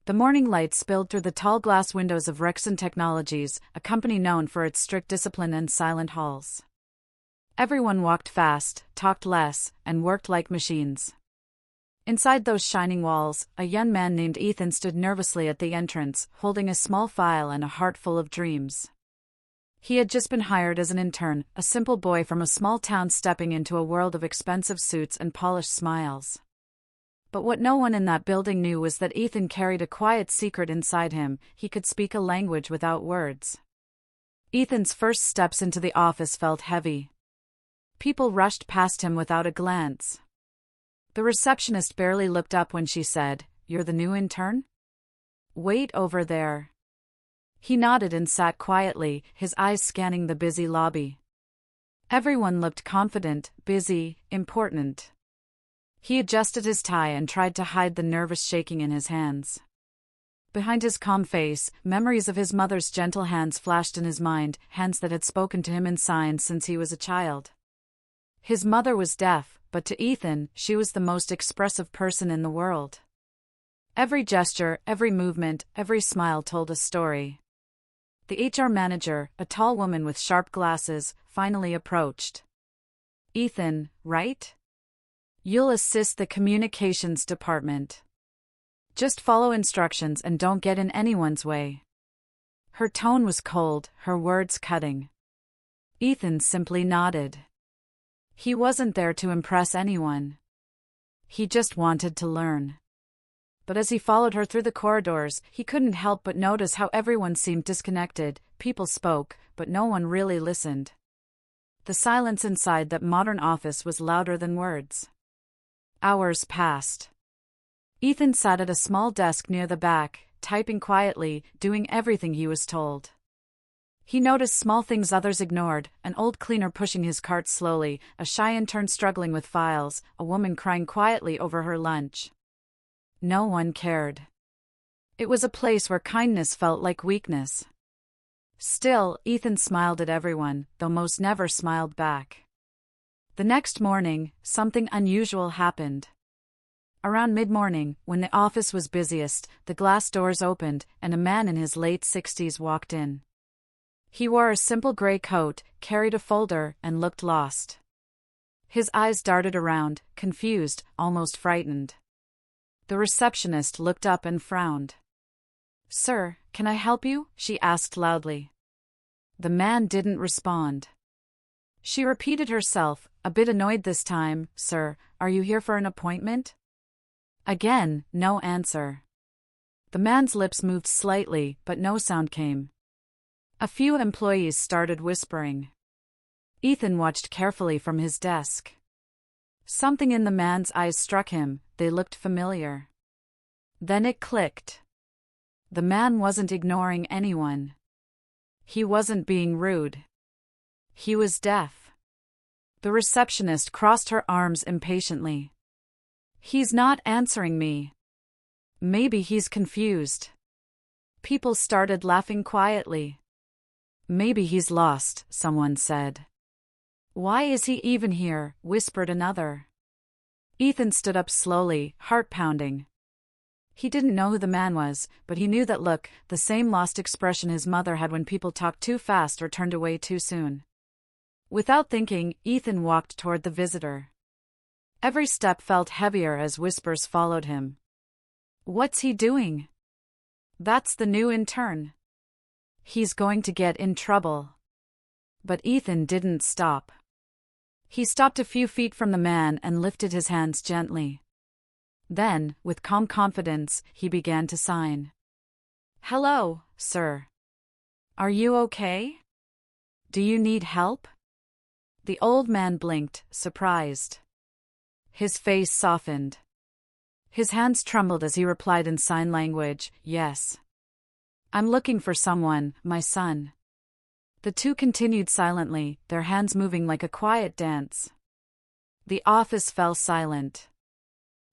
The morning light spilled through the tall glass windows of Rexon Technologies, a company known for its strict discipline and silent halls. Everyone walked fast, talked less, and worked like machines. Inside those shining walls, a young man named Ethan stood nervously at the entrance, holding a small file and a heart full of dreams. He had just been hired as an intern, a simple boy from a small town stepping into a world of expensive suits and polished smiles. But what no one in that building knew was that Ethan carried a quiet secret inside him. He could speak a language without words. Ethan's first steps into the office felt heavy. People rushed past him without a glance. The receptionist barely looked up when she said, "You're the new intern? Wait over there." He nodded and sat quietly, his eyes scanning the busy lobby. Everyone looked confident, busy, important. He adjusted his tie and tried to hide the nervous shaking in his hands. Behind his calm face, memories of his mother's gentle hands flashed in his mind, hands that had spoken to him in signs since he was a child. His mother was deaf, but to Ethan, she was the most expressive person in the world. Every gesture, every movement, every smile told a story. The HR manager, a tall woman with sharp glasses, finally approached. "Ethan, right? You'll assist the communications department. Just follow instructions and don't get in anyone's way." Her tone was cold, her words cutting. Ethan simply nodded. He wasn't there to impress anyone. He just wanted to learn. But as he followed her through the corridors, he couldn't help but notice how everyone seemed disconnected. People spoke, but no one really listened. The silence inside that modern office was louder than words. Hours passed. Ethan sat at a small desk near the back, typing quietly, doing everything he was told. He noticed small things others ignored: an old cleaner pushing his cart slowly, a shy intern struggling with files, a woman crying quietly over her lunch. No one cared. It was a place where kindness felt like weakness. Still, Ethan smiled at everyone, though most never smiled back. The next morning, something unusual happened. Around mid-morning, when the office was busiest, the glass doors opened, and a man in his late 60s walked in. He wore a simple gray coat, carried a folder, and looked lost. His eyes darted around, confused, almost frightened. The receptionist looked up and frowned. "Sir, can I help you?" she asked loudly. The man didn't respond. She repeated herself, a bit annoyed this time, "Sir, are you here for an appointment?" Again, no answer. The man's lips moved slightly, but no sound came. A few employees started whispering. Ethan watched carefully from his desk. Something in the man's eyes struck him, they looked familiar. Then it clicked. The man wasn't ignoring anyone. He wasn't being rude. He was deaf. The receptionist crossed her arms impatiently. "He's not answering me. Maybe he's confused." People started laughing quietly. "Maybe he's lost," someone said. "Why is he even here?" whispered another. Ethan stood up slowly, heart pounding. He didn't know who the man was, but he knew that look, the same lost expression his mother had when people talked too fast or turned away too soon. Without thinking, Ethan walked toward the visitor. Every step felt heavier as whispers followed him. "What's he doing? That's the new intern. He's going to get in trouble." But Ethan didn't stop. He stopped a few feet from the man and lifted his hands gently. Then, with calm confidence, he began to sign. "Hello, sir. Are you okay? Do you need help?" The old man blinked, surprised. His face softened. His hands trembled as he replied in sign language, "Yes. I'm looking for someone, my son." The two continued silently, their hands moving like a quiet dance. The office fell silent.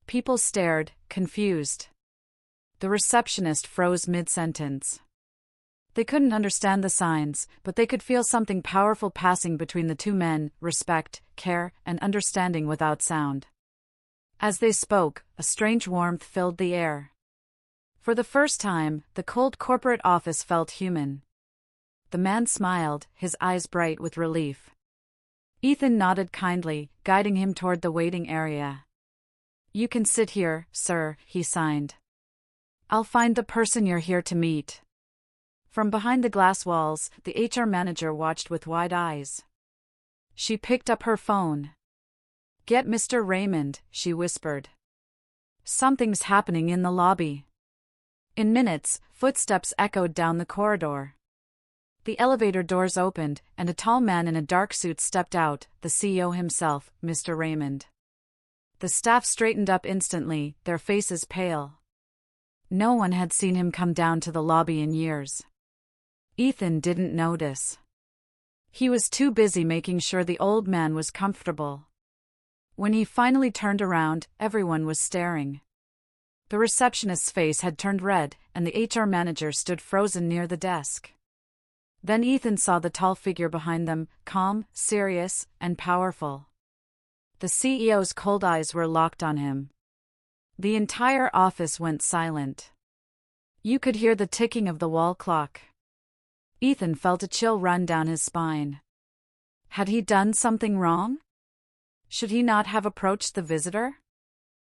People stared, confused. The receptionist froze mid-sentence. They couldn't understand the signs, but they could feel something powerful passing between the two men: respect, care, and understanding without sound. As they spoke, a strange warmth filled the air. For the first time, the cold corporate office felt human. The man smiled, his eyes bright with relief. Ethan nodded kindly, guiding him toward the waiting area. "You can sit here, sir," he signed. "I'll find the person you're here to meet." From behind the glass walls, the HR manager watched with wide eyes. She picked up her phone. "Get Mr. Raymond," she whispered. "Something's happening in the lobby." In minutes, footsteps echoed down the corridor. The elevator doors opened, and a tall man in a dark suit stepped out, the CEO himself, Mr. Raymond. The staff straightened up instantly, their faces pale. No one had seen him come down to the lobby in years. Ethan didn't notice. He was too busy making sure the old man was comfortable. When he finally turned around, everyone was staring. The receptionist's face had turned red, and the HR manager stood frozen near the desk. Then Ethan saw the tall figure behind them, calm, serious, and powerful. The CEO's cold eyes were locked on him. The entire office went silent. You could hear the ticking of the wall clock. Ethan felt a chill run down his spine. Had he done something wrong? Should he not have approached the visitor?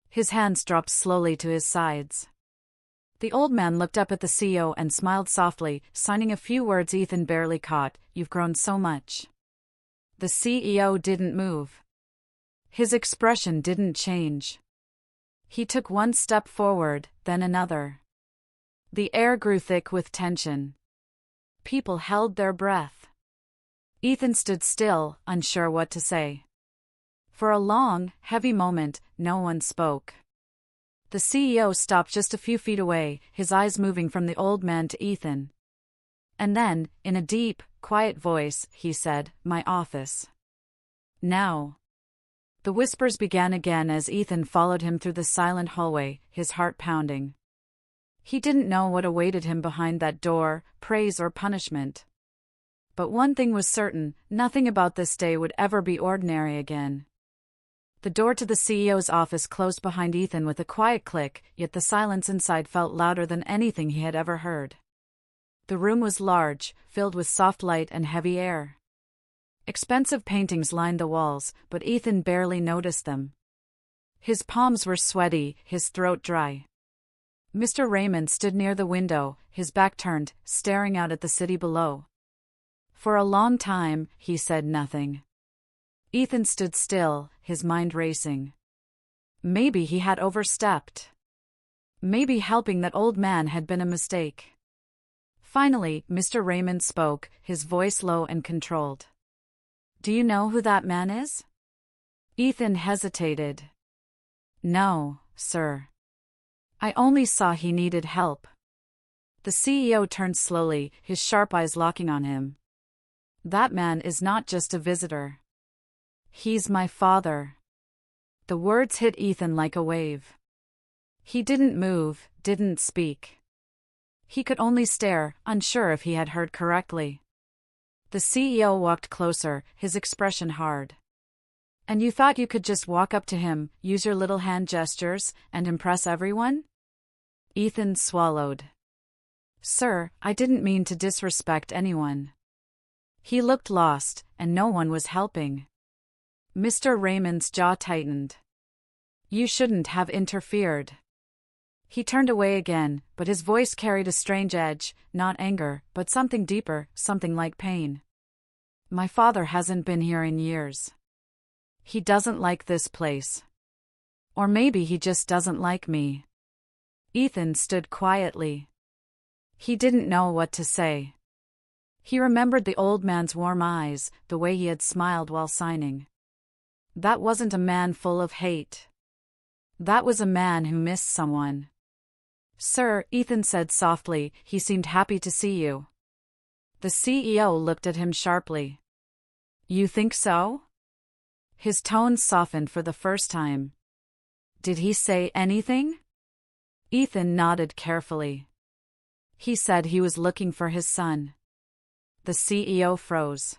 His hands dropped slowly to his sides. The old man looked up at the CEO and smiled softly, signing a few words Ethan barely caught. "You've grown so much." The CEO didn't move. His expression didn't change. He took one step forward, then another. The air grew thick with tension. People held their breath. Ethan stood still, unsure what to say. For a long, heavy moment, no one spoke. The CEO stopped just a few feet away, his eyes moving from the old man to Ethan. And then, in a deep, quiet voice, he said, "My office." "Now." The whispers began again as Ethan followed him through the silent hallway, his heart pounding. He didn't know what awaited him behind that door, praise or punishment. But one thing was certain, nothing about this day would ever be ordinary again. The door to the CEO's office closed behind Ethan with a quiet click, yet the silence inside felt louder than anything he had ever heard. The room was large, filled with soft light and heavy air. Expensive paintings lined the walls, but Ethan barely noticed them. His palms were sweaty, his throat dry. Mr. Raymond stood near the window, his back turned, staring out at the city below. For a long time, he said nothing. Ethan stood still, his mind racing. Maybe he had overstepped. Maybe helping that old man had been a mistake. Finally, Mr. Raymond spoke, his voice low and controlled. "Do you know who that man is?" Ethan hesitated. "No, sir. I only saw he needed help." The CEO turned slowly, his sharp eyes locking on him. "That man is not just a visitor. He's my father." The words hit Ethan like a wave. He didn't move, didn't speak. He could only stare, unsure if he had heard correctly. The CEO walked closer, his expression hard. "And you thought you could just walk up to him, use your little hand gestures, and impress everyone?" Ethan swallowed. "Sir, I didn't mean to disrespect anyone." He looked lost, and no one was helping. Mr. Raymond's jaw tightened. "You shouldn't have interfered." He turned away again, but his voice carried a strange edge, not anger, but something deeper, something like pain. "My father hasn't been here in years. He doesn't like this place. Or maybe he just doesn't like me." Ethan stood quietly. He didn't know what to say. He remembered the old man's warm eyes, the way he had smiled while signing. That wasn't a man full of hate. That was a man who missed someone. "Sir," Ethan said softly, "he seemed happy to see you." The CEO looked at him sharply. "You think so?" His tone softened for the first time. "Did he say anything?" Ethan nodded carefully. "He said he was looking for his son." The CEO froze.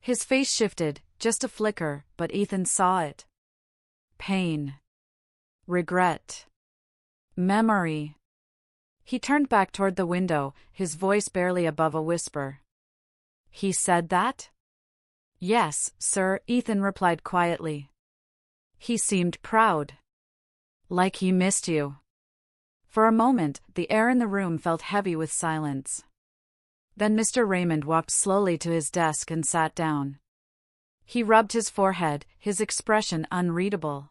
His face shifted, just a flicker, but Ethan saw it. Pain. Regret. Memory. He turned back toward the window, his voice barely above a whisper. "He said that?" "Yes, sir," Ethan replied quietly. He seemed proud. Like he missed you. For a moment, the air in the room felt heavy with silence. Then Mr. Raymond walked slowly to his desk and sat down. He rubbed his forehead, his expression unreadable.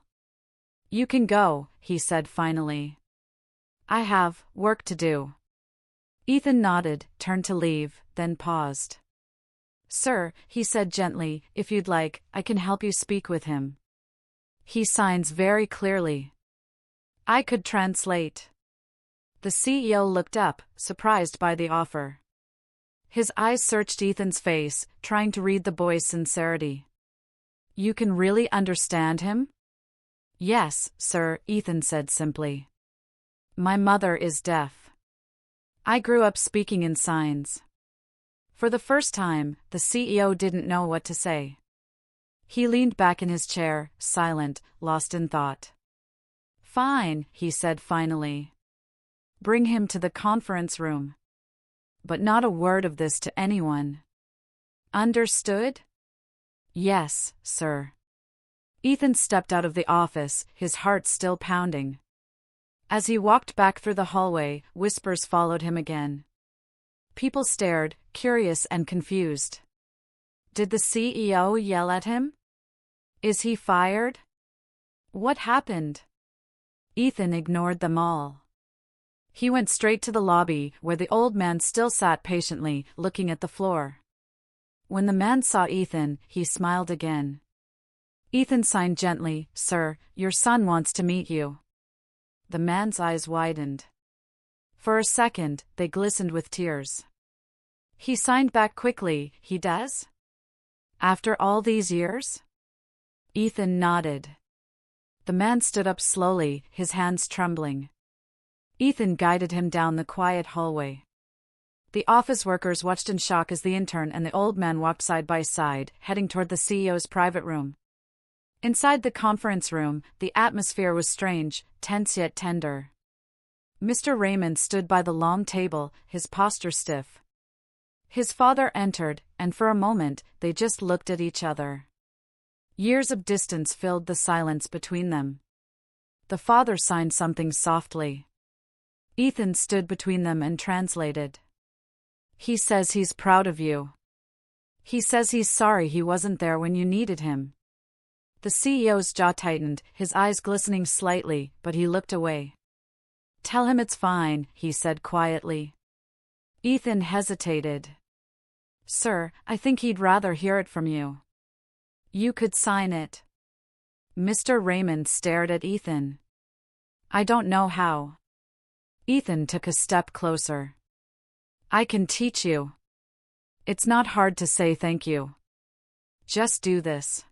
"You can go," he said finally. "I have work to do." Ethan nodded, turned to leave, then paused. "Sir," he said gently, "if you'd like, I can help you speak with him. He signs very clearly." "I could translate." The CEO looked up, surprised by the offer. His eyes searched Ethan's face, trying to read the boy's sincerity. "You can really understand him?" "Yes, sir," Ethan said simply. "My mother is deaf. I grew up speaking in signs." For the first time, the CEO didn't know what to say. He leaned back in his chair, silent, lost in thought. "Fine," he said finally. "Bring him to the conference room. But not a word of this to anyone. Understood?" "Yes, sir." Ethan stepped out of the office, his heart still pounding. As he walked back through the hallway, whispers followed him again. People stared, curious and confused. Did the CEO yell at him? Is he fired? What happened? Ethan ignored them all. He went straight to the lobby, where the old man still sat patiently, looking at the floor. When the man saw Ethan, he smiled again. Ethan signed gently, "Sir, your son wants to meet you." The man's eyes widened. For a second, they glistened with tears. He signed back quickly, "He does? After all these years?" Ethan nodded. The man stood up slowly, his hands trembling. Ethan guided him down the quiet hallway. The office workers watched in shock as the intern and the old man walked side by side, heading toward the CEO's private room. Inside the conference room, the atmosphere was strange, tense yet tender. Mr. Raymond stood by the long table, his posture stiff. His father entered, and for a moment, they just looked at each other. Years of distance filled the silence between them. The father signed something softly. Ethan stood between them and translated. "He says he's proud of you. He says he's sorry he wasn't there when you needed him." The CEO's jaw tightened, his eyes glistening slightly, but he looked away. "Tell him it's fine," he said quietly. Ethan hesitated. "Sir, I think he'd rather hear it from you. You could sign it." Mr. Raymond stared at Ethan. "I don't know how." Ethan took a step closer. "I can teach you. It's not hard to say thank you. Just do this."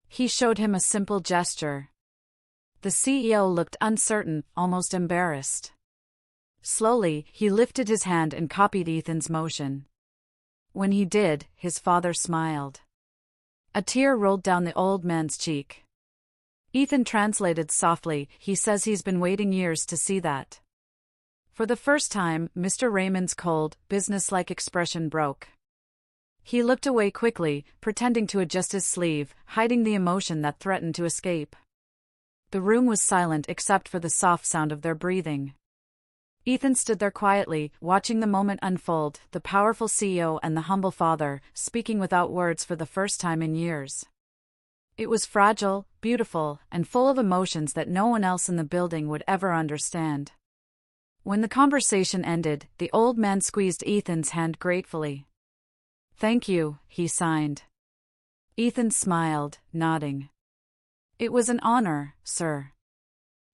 He showed him a simple gesture. The CEO looked uncertain, almost embarrassed. Slowly, he lifted his hand and copied Ethan's motion. When he did, his father smiled. A tear rolled down the old man's cheek. Ethan translated softly, "He says he's been waiting years to see that." For the first time, Mr. Raymond's cold, businesslike expression broke. He looked away quickly, pretending to adjust his sleeve, hiding the emotion that threatened to escape. The room was silent except for the soft sound of their breathing. Ethan stood there quietly, watching the moment unfold, the powerful CEO and the humble father, speaking without words for the first time in years. It was fragile, beautiful, and full of emotions that no one else in the building would ever understand. When the conversation ended, the old man squeezed Ethan's hand gratefully. "Thank you," he signed. Ethan smiled, nodding. "It was an honor, sir."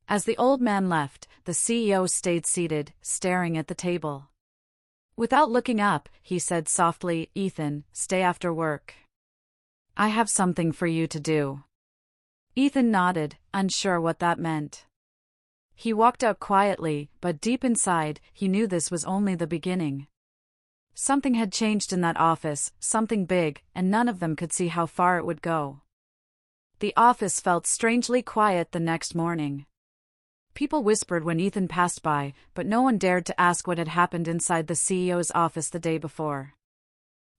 As the old man left, the CEO stayed seated, staring at the table. Without looking up, he said softly, "Ethan, stay after work. I have something for you to do." Ethan nodded, unsure what that meant. He walked out quietly, but deep inside, he knew this was only the beginning. Something had changed in that office, something big, and none of them could see how far it would go. The office felt strangely quiet the next morning. People whispered when Ethan passed by, but no one dared to ask what had happened inside the CEO's office the day before.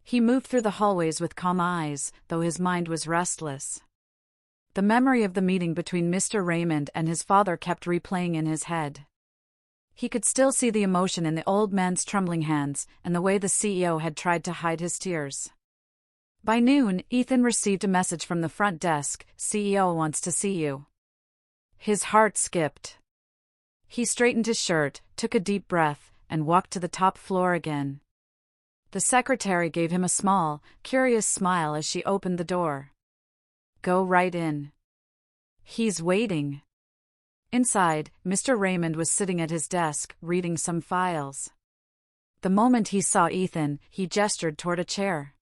He moved through the hallways with calm eyes, though his mind was restless. The memory of the meeting between Mr. Raymond and his father kept replaying in his head. He could still see the emotion in the old man's trembling hands, and the way the CEO had tried to hide his tears. By noon, Ethan received a message from the front desk: "CEO wants to see you." His heart skipped. He straightened his shirt, took a deep breath, and walked to the top floor again. The secretary gave him a small, curious smile as she opened the door. "Go right in. He's waiting." Inside, Mr. Raymond was sitting at his desk, reading some files. The moment he saw Ethan, he gestured toward a chair.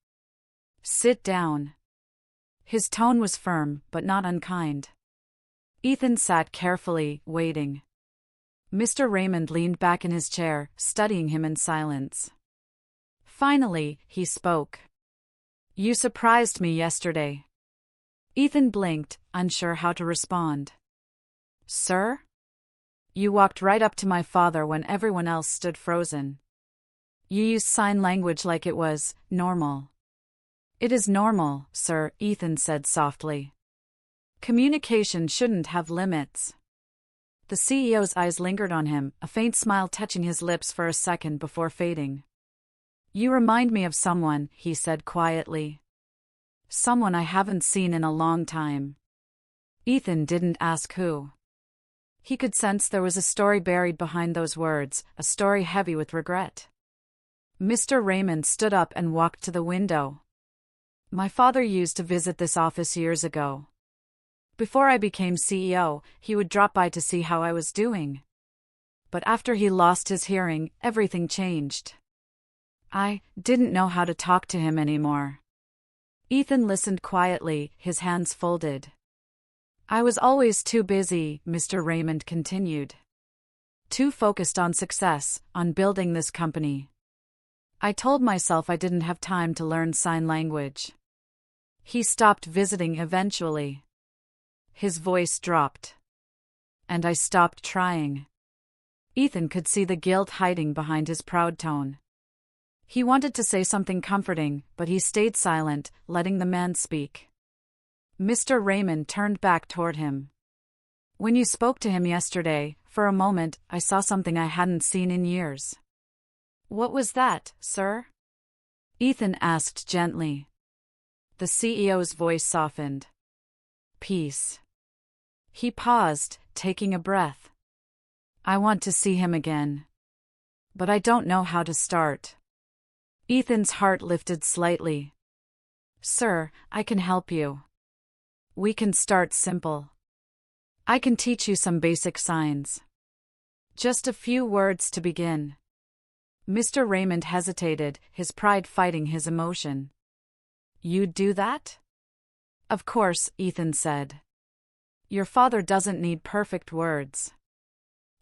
"Sit down." His tone was firm, but not unkind. Ethan sat carefully, waiting. Mr. Raymond leaned back in his chair, studying him in silence. Finally, he spoke. "You surprised me yesterday." Ethan blinked, unsure how to respond. "Sir?" "You walked right up to my father when everyone else stood frozen. You used sign language like it was normal." "It is normal, sir," Ethan said softly. "Communication shouldn't have limits." The CEO's eyes lingered on him, a faint smile touching his lips for a second before fading. "You remind me of someone," he said quietly. "Someone I haven't seen in a long time." Ethan didn't ask who. He could sense there was a story buried behind those words, a story heavy with regret. Mr. Raymond stood up and walked to the window. "My father used to visit this office years ago. Before I became CEO, he would drop by to see how I was doing. But after he lost his hearing, everything changed. I didn't know how to talk to him anymore." Ethan listened quietly, his hands folded. "I was always too busy," Mr. Raymond continued. "Too focused on success, on building this company. I told myself I didn't have time to learn sign language." He stopped visiting eventually. His voice dropped. "And I stopped trying." Ethan could see the guilt hiding behind his proud tone. He wanted to say something comforting, but he stayed silent, letting the man speak. Mr. Raymond turned back toward him. "When you spoke to him yesterday, for a moment, I saw something I hadn't seen in years." "What was that, sir?" Ethan asked gently. The CEO's voice softened. "Peace." He paused, taking a breath. "I want to see him again. But I don't know how to start." Ethan's heart lifted slightly. "Sir, I can help you. We can start simple. I can teach you some basic signs. Just a few words to begin." Mr. Raymond hesitated, his pride fighting his emotion. "You'd do that?" "Of course," Ethan said. "Your father doesn't need perfect words.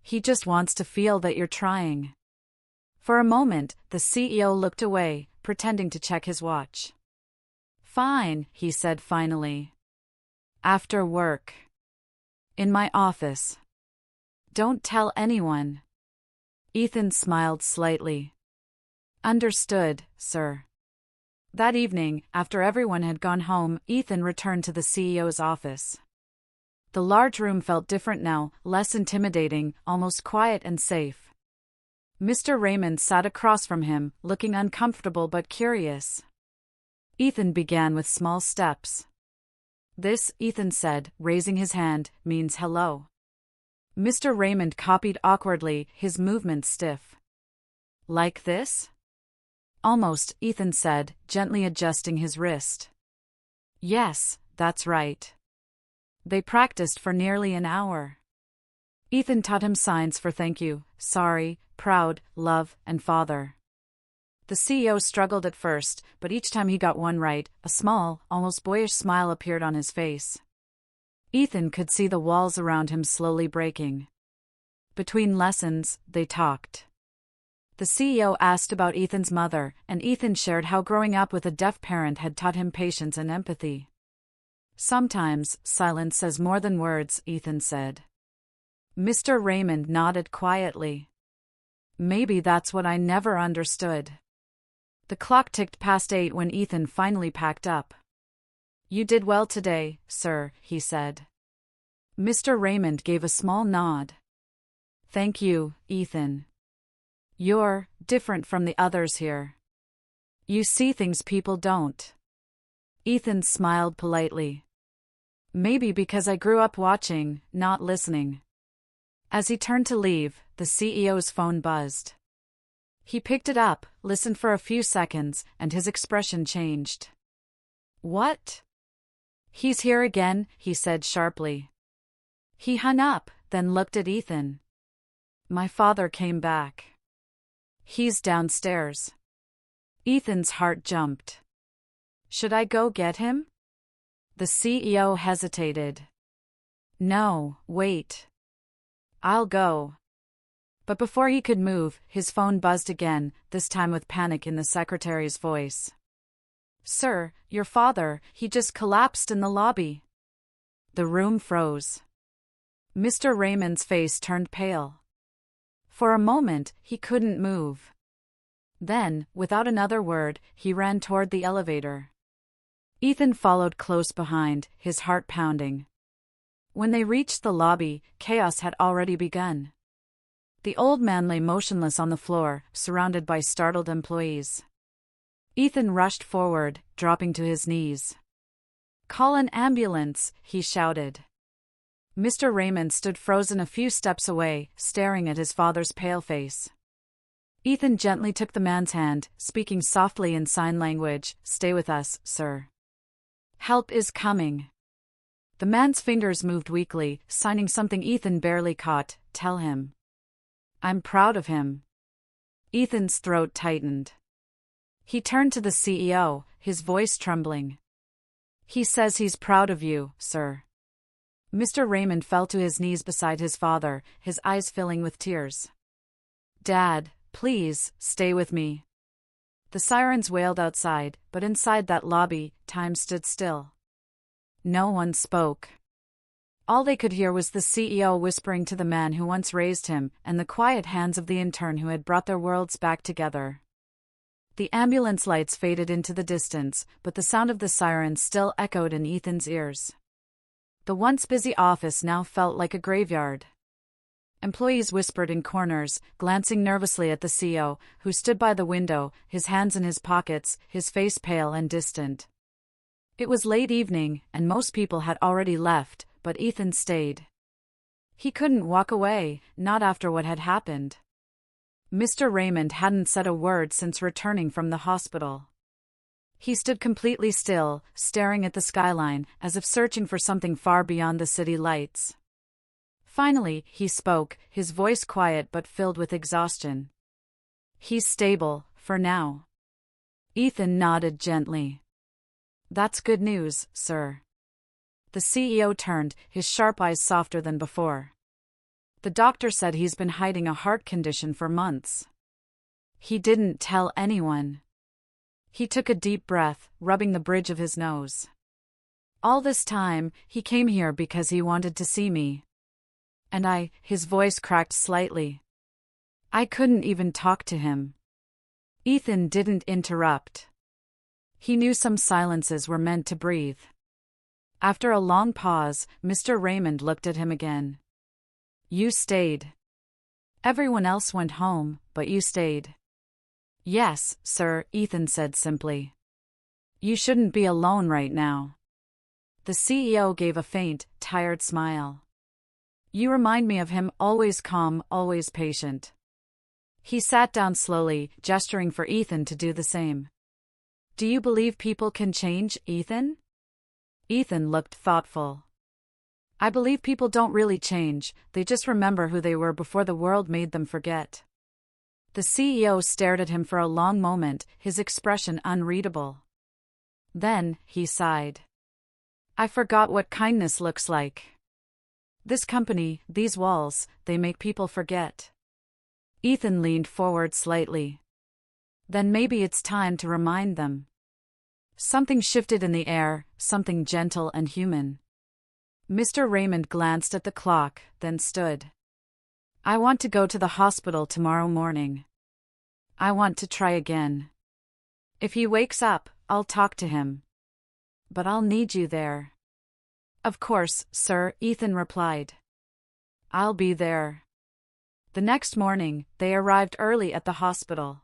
He just wants to feel that you're trying." For a moment, the CEO looked away, pretending to check his watch. "Fine," he said finally. "After work. In my office. Don't tell anyone." Ethan smiled slightly. "Understood, sir." That evening, after everyone had gone home, Ethan returned to the CEO's office. The large room felt different now, less intimidating, almost quiet and safe. Mr. Raymond sat across from him, looking uncomfortable but curious. Ethan began with small steps. "This," Ethan said, raising his hand, "means hello." Mr. Raymond copied awkwardly, his movements stiff. "Like this?" "Almost," Ethan said, gently adjusting his wrist. "Yes, that's right." They practiced for nearly an hour. Ethan taught him signs for thank you, sorry, proud, love, and father. The CEO struggled at first, but each time he got one right, a small, almost boyish smile appeared on his face. Ethan could see the walls around him slowly breaking. Between lessons, they talked. The CEO asked about Ethan's mother, and Ethan shared how growing up with a deaf parent had taught him patience and empathy. "Sometimes, silence says more than words," Ethan said. Mr. Raymond nodded quietly. Maybe that's what I never understood. The clock ticked past 8 when Ethan finally packed up. You did well today, sir, he said. Mr. Raymond gave a small nod. Thank you, Ethan. You're different from the others here. You see things people don't. Ethan smiled politely. Maybe because I grew up watching, not listening. As he turned to leave, the CEO's phone buzzed. He picked it up, listened for a few seconds, and his expression changed. What? He's here again, he said sharply. He hung up, then looked at Ethan. My father came back. He's downstairs. Ethan's heart jumped. Should I go get him? The CEO hesitated. No, wait. I'll go. But before he could move, his phone buzzed again, this time with panic in the secretary's voice. Sir, your father, he just collapsed in the lobby. The room froze. Mr. Raymond's face turned pale. For a moment, he couldn't move. Then, without another word, he ran toward the elevator. Ethan followed close behind, his heart pounding. When they reached the lobby, chaos had already begun. The old man lay motionless on the floor, surrounded by startled employees. Ethan rushed forward, dropping to his knees. Call an ambulance, he shouted. Mr. Raymond stood frozen a few steps away, staring at his father's pale face. Ethan gently took the man's hand, speaking softly in sign language. Stay with us, sir. Help is coming. The man's fingers moved weakly, signing something Ethan barely caught. Tell him. I'm proud of him. Ethan's throat tightened. He turned to the CEO, his voice trembling. He says he's proud of you, sir. Mr. Raymond fell to his knees beside his father, his eyes filling with tears. Dad, please, stay with me. The sirens wailed outside, but inside that lobby, time stood still. No one spoke. All they could hear was the CEO whispering to the man who once raised him, and the quiet hands of the intern who had brought their worlds back together. The ambulance lights faded into the distance, but the sound of the sirens still echoed in Ethan's ears. The once busy office now felt like a graveyard. Employees whispered in corners, glancing nervously at the CEO, who stood by the window, his hands in his pockets, his face pale and distant. It was late evening, and most people had already left, but Ethan stayed. He couldn't walk away, not after what had happened. Mr. Raymond hadn't said a word since returning from the hospital. He stood completely still, staring at the skyline, as if searching for something far beyond the city lights. Finally, he spoke, his voice quiet but filled with exhaustion. He's stable, for now. Ethan nodded gently. That's good news, sir. The CEO turned, his sharp eyes softer than before. The doctor said he's been hiding a heart condition for months. He didn't tell anyone. He took a deep breath, rubbing the bridge of his nose. All this time, he came here because he wanted to see me. And his voice cracked slightly. I couldn't even talk to him. Ethan didn't interrupt. He knew some silences were meant to breathe. After a long pause, Mr. Raymond looked at him again. You stayed. Everyone else went home, but you stayed. Yes, sir, Ethan said simply. You shouldn't be alone right now. The CEO gave a faint, tired smile. You remind me of him, always calm, always patient. He sat down slowly, gesturing for Ethan to do the same. Do you believe people can change, Ethan? Ethan looked thoughtful. I believe people don't really change, they just remember who they were before the world made them forget. The CEO stared at him for a long moment, his expression unreadable. Then, he sighed. I forgot what kindness looks like. This company, these walls, they make people forget. Ethan leaned forward slightly. Then maybe it's time to remind them. Something shifted in the air, something gentle and human. Mr. Raymond glanced at the clock, then stood. I want to go to the hospital tomorrow morning. I want to try again. If he wakes up, I'll talk to him. But I'll need you there. Of course, sir, Ethan replied. I'll be there. The next morning, they arrived early at the hospital.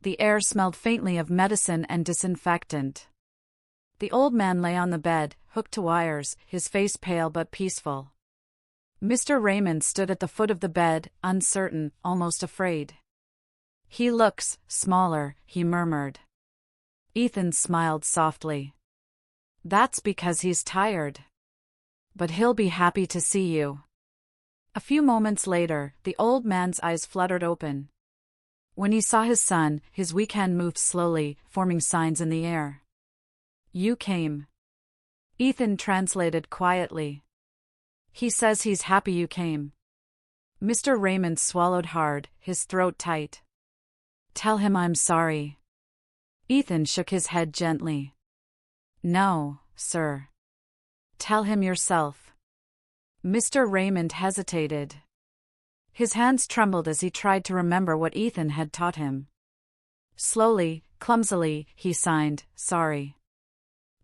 The air smelled faintly of medicine and disinfectant. The old man lay on the bed, hooked to wires, his face pale but peaceful. Mr. Raymond stood at the foot of the bed, uncertain, almost afraid. He looks smaller, he murmured. Ethan smiled softly. That's because he's tired. But he'll be happy to see you. A few moments later, the old man's eyes fluttered open. When he saw his son, his weak hand moved slowly, forming signs in the air. You came. Ethan translated quietly. He says he's happy you came. Mr. Raymond swallowed hard, his throat tight. Tell him I'm sorry. Ethan shook his head gently. No, sir. Tell him yourself. Mr. Raymond hesitated. His hands trembled as he tried to remember what Ethan had taught him. Slowly, clumsily, he signed, sorry.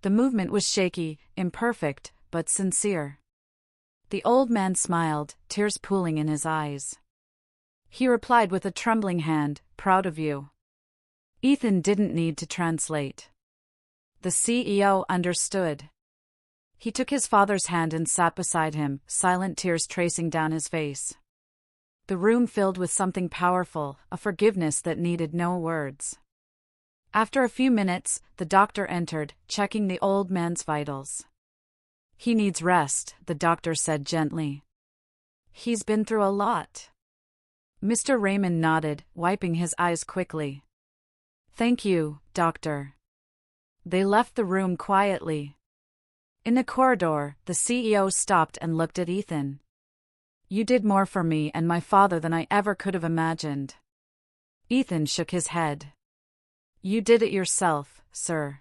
The movement was shaky, imperfect, but sincere. The old man smiled, tears pooling in his eyes. He replied with a trembling hand, proud of you. Ethan didn't need to translate. The CEO understood. He took his father's hand and sat beside him, silent tears tracing down his face. The room filled with something powerful, a forgiveness that needed no words. After a few minutes, the doctor entered, checking the old man's vitals. He needs rest, the doctor said gently. He's been through a lot. Mr. Raymond nodded, wiping his eyes quickly. Thank you, doctor. They left the room quietly. In the corridor, the CEO stopped and looked at Ethan. You did more for me and my father than I ever could have imagined. Ethan shook his head. You did it yourself, sir.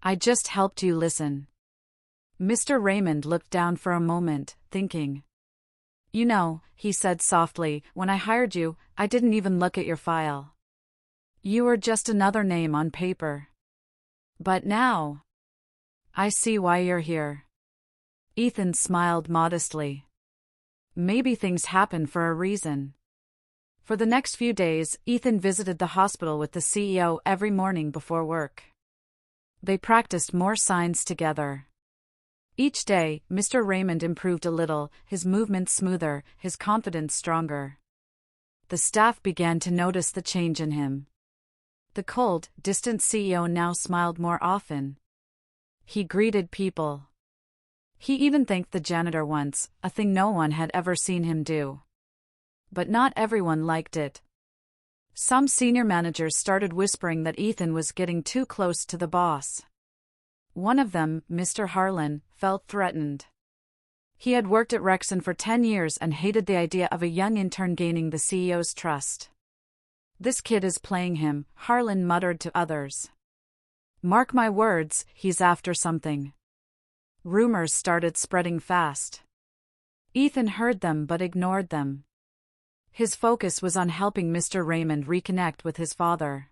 I just helped you listen. Mr. Raymond looked down for a moment, thinking. You know, he said softly, when I hired you, I didn't even look at your file. You were just another name on paper. But now, I see why you're here. Ethan smiled modestly. Maybe things happen for a reason. For the next few days, Ethan visited the hospital with the CEO every morning before work. They practiced more signs together. Each day, Mr. Raymond improved a little, his movements smoother, his confidence stronger. The staff began to notice the change in him. The cold, distant CEO now smiled more often. He greeted people. He even thanked the janitor once, a thing no one had ever seen him do. But not everyone liked it. Some senior managers started whispering that Ethan was getting too close to the boss. One of them, Mr. Harlan, felt threatened. He had worked at Rexon for 10 years and hated the idea of a young intern gaining the CEO's trust. This kid is playing him, Harlan muttered to others. Mark my words, he's after something. Rumors started spreading fast. Ethan heard them but ignored them. His focus was on helping Mr. Raymond reconnect with his father.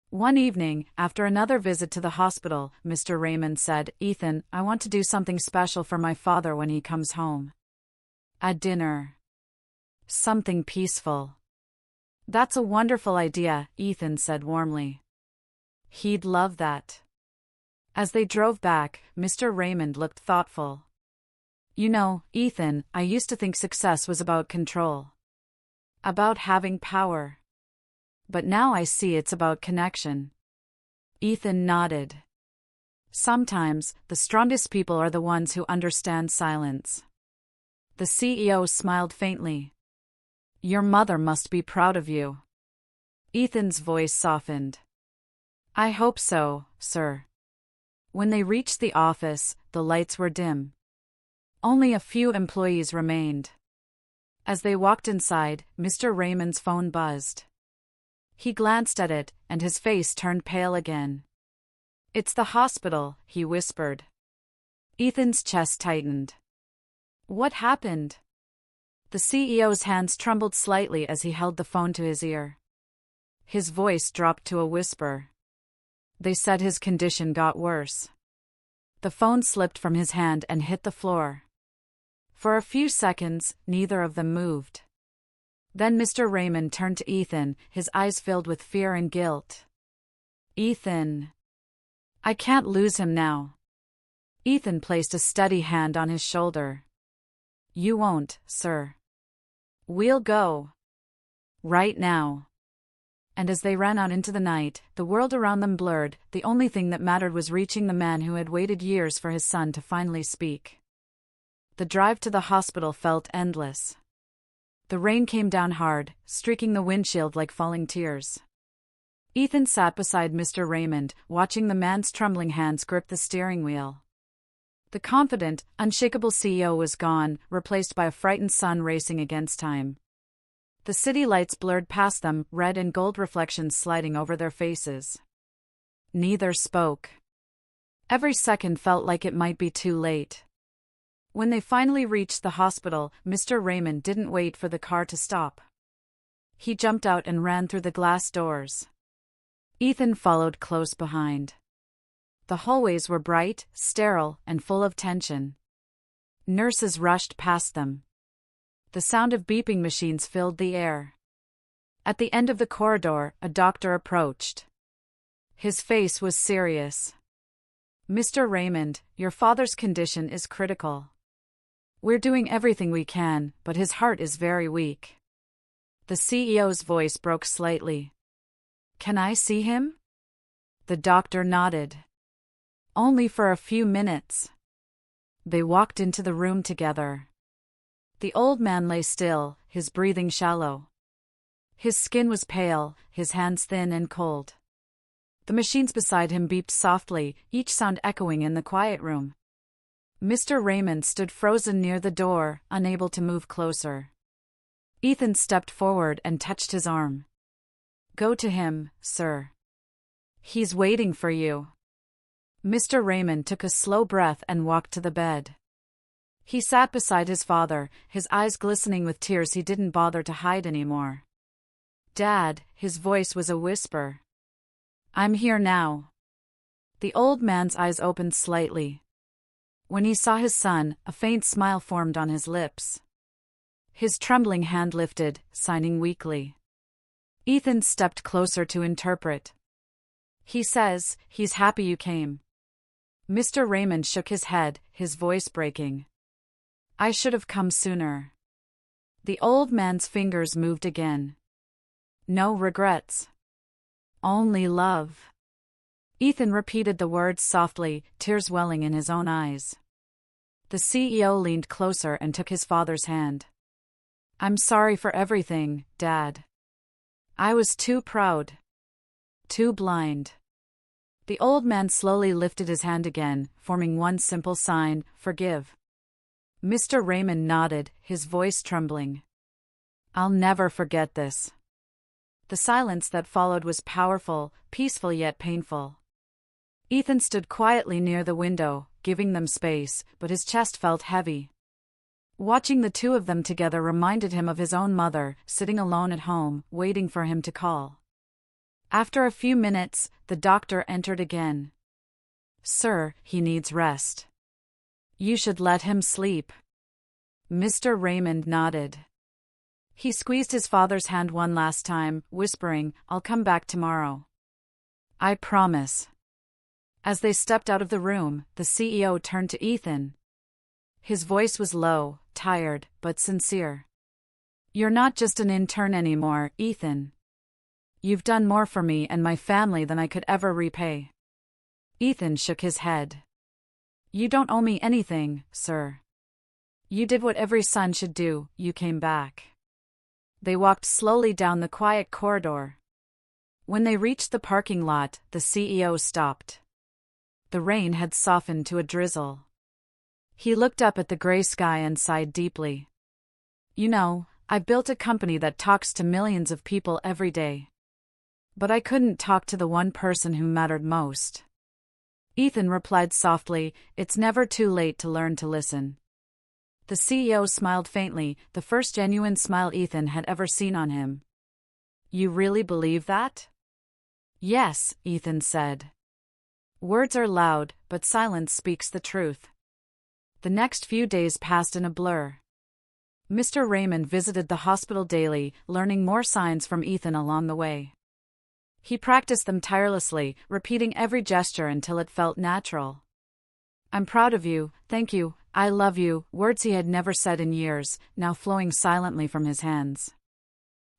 One evening, after another visit to the hospital, Mr. Raymond said, Ethan, I want to do something special for my father when he comes home. A dinner. Something peaceful. That's a wonderful idea, Ethan said warmly. He'd love that. As they drove back, Mr. Raymond looked thoughtful. You know, Ethan, I used to think success was about control. About having power. But now I see it's about connection. Ethan nodded. Sometimes, the strongest people are the ones who understand silence. The CEO smiled faintly. Your mother must be proud of you. Ethan's voice softened. I hope so, sir. When they reached the office, the lights were dim. Only a few employees remained. As they walked inside, Mr. Raymond's phone buzzed. He glanced at it, and his face turned pale again. It's the hospital, he whispered. Ethan's chest tightened. What happened? The CEO's hands trembled slightly as he held the phone to his ear. His voice dropped to a whisper. They said his condition got worse. The phone slipped from his hand and hit the floor. For a few seconds, neither of them moved. Then Mr. Raymond turned to Ethan, his eyes filled with fear and guilt. Ethan. I can't lose him now. Ethan placed a steady hand on his shoulder. You won't, sir. We'll go. Right now. And as they ran out into the night, the world around them blurred. The only thing that mattered was reaching the man who had waited years for his son to finally speak. The drive to the hospital felt endless. The rain came down hard, streaking the windshield like falling tears. Ethan sat beside Mr. Raymond, watching the man's trembling hands grip the steering wheel. The confident, unshakable CEO was gone, replaced by a frightened son racing against time. The city lights blurred past them, red and gold reflections sliding over their faces. Neither spoke. Every second felt like it might be too late. When they finally reached the hospital, Mr. Raymond didn't wait for the car to stop. He jumped out and ran through the glass doors. Ethan followed close behind. The hallways were bright, sterile, and full of tension. Nurses rushed past them. The sound of beeping machines filled the air. At the end of the corridor, a doctor approached. His face was serious. Mr. Raymond, your father's condition is critical. We're doing everything we can, but his heart is very weak. The CEO's voice broke slightly. Can I see him? The doctor nodded. Only for a few minutes. They walked into the room together. The old man lay still, his breathing shallow. His skin was pale, his hands thin and cold. The machines beside him beeped softly, each sound echoing in the quiet room. Mr. Raymond stood frozen near the door, unable to move closer. Ethan stepped forward and touched his arm. Go to him, sir. He's waiting for you. Mr. Raymond took a slow breath and walked to the bed. He sat beside his father, his eyes glistening with tears he didn't bother to hide anymore. Dad, his voice was a whisper. I'm here now. The old man's eyes opened slightly. When he saw his son, a faint smile formed on his lips. His trembling hand lifted, signing weakly. Ethan stepped closer to interpret. He says, he's happy you came. Mr. Raymond shook his head, his voice breaking. I should have come sooner. The old man's fingers moved again. No regrets. Only love. Ethan repeated the words softly, tears welling in his own eyes. The CEO leaned closer and took his father's hand. I'm sorry for everything, Dad. I was too proud. Too blind. The old man slowly lifted his hand again, forming one simple sign, forgive. Mr. Raymond nodded, his voice trembling. I'll never forget this. The silence that followed was powerful, peaceful yet painful. Ethan stood quietly near the window, giving them space, but his chest felt heavy. Watching the two of them together reminded him of his own mother, sitting alone at home, waiting for him to call. After a few minutes, the doctor entered again. Sir, he needs rest. You should let him sleep. Mr. Raymond nodded. He squeezed his father's hand one last time, whispering, I'll come back tomorrow. I promise. As they stepped out of the room, the CEO turned to Ethan. His voice was low, tired, but sincere. You're not just an intern anymore, Ethan. You've done more for me and my family than I could ever repay. Ethan shook his head. You don't owe me anything, sir. You did what every son should do, you came back. They walked slowly down the quiet corridor. When they reached the parking lot, the CEO stopped. The rain had softened to a drizzle. He looked up at the gray sky and sighed deeply. You know, I've built a company that talks to millions of people every day. But I couldn't talk to the one person who mattered most. Ethan replied softly, it's never too late to learn to listen. The CEO smiled faintly, the first genuine smile Ethan had ever seen on him. You really believe that? Yes, Ethan said. Words are loud, but silence speaks the truth. The next few days passed in a blur. Mr. Raymond visited the hospital daily, learning more signs from Ethan along the way. He practiced them tirelessly, repeating every gesture until it felt natural. I'm proud of you, thank you, I love you, words he had never said in years, now flowing silently from his hands.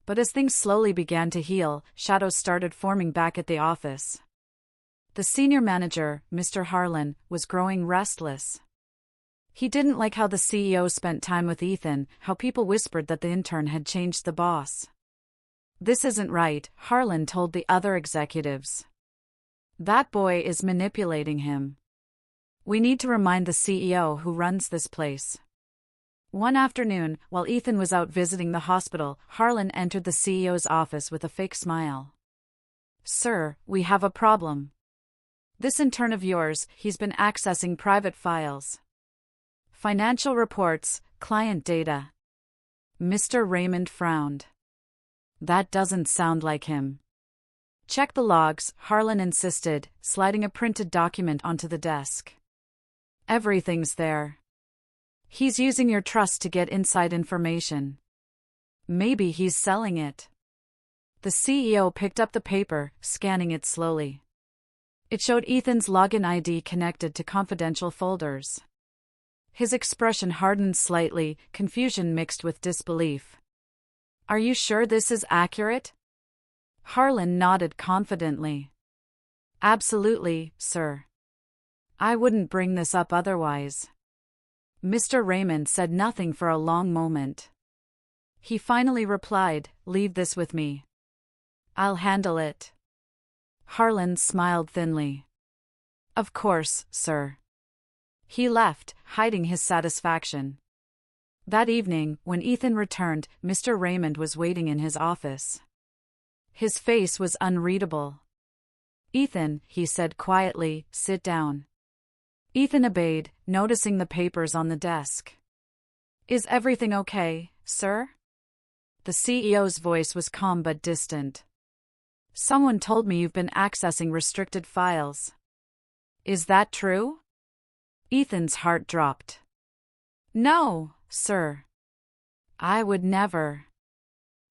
But as things slowly began to heal, shadows started forming back at the office. The senior manager, Mr. Harlan, was growing restless. He didn't like how the CEO spent time with Ethan, how people whispered that the intern had changed the boss. This isn't right, Harlan told the other executives. That boy is manipulating him. We need to remind the CEO who runs this place. One afternoon, while Ethan was out visiting the hospital, Harlan entered the CEO's office with a fake smile. Sir, we have a problem. This intern of yours, he's been accessing private files. Financial reports, client data. Mr. Raymond frowned. That doesn't sound like him. Check the logs, Harlan insisted, sliding a printed document onto the desk. Everything's there. He's using your trust to get inside information. Maybe he's selling it. The CEO picked up the paper, scanning it slowly. It showed Ethan's login ID connected to confidential folders. His expression hardened slightly, confusion mixed with disbelief. Are you sure this is accurate? Harlan nodded confidently. Absolutely, sir. I wouldn't bring this up otherwise. Mr. Raymond said nothing for a long moment. He finally replied, leave this with me. I'll handle it. Harlan smiled thinly. Of course, sir. He left, hiding his satisfaction. That evening, when Ethan returned, Mr. Raymond was waiting in his office. His face was unreadable. Ethan, he said quietly, sit down. Ethan obeyed, noticing the papers on the desk. Is everything okay, sir? The CEO's voice was calm but distant. Someone told me you've been accessing restricted files. Is that true? Ethan's heart dropped. No, sir. I would never.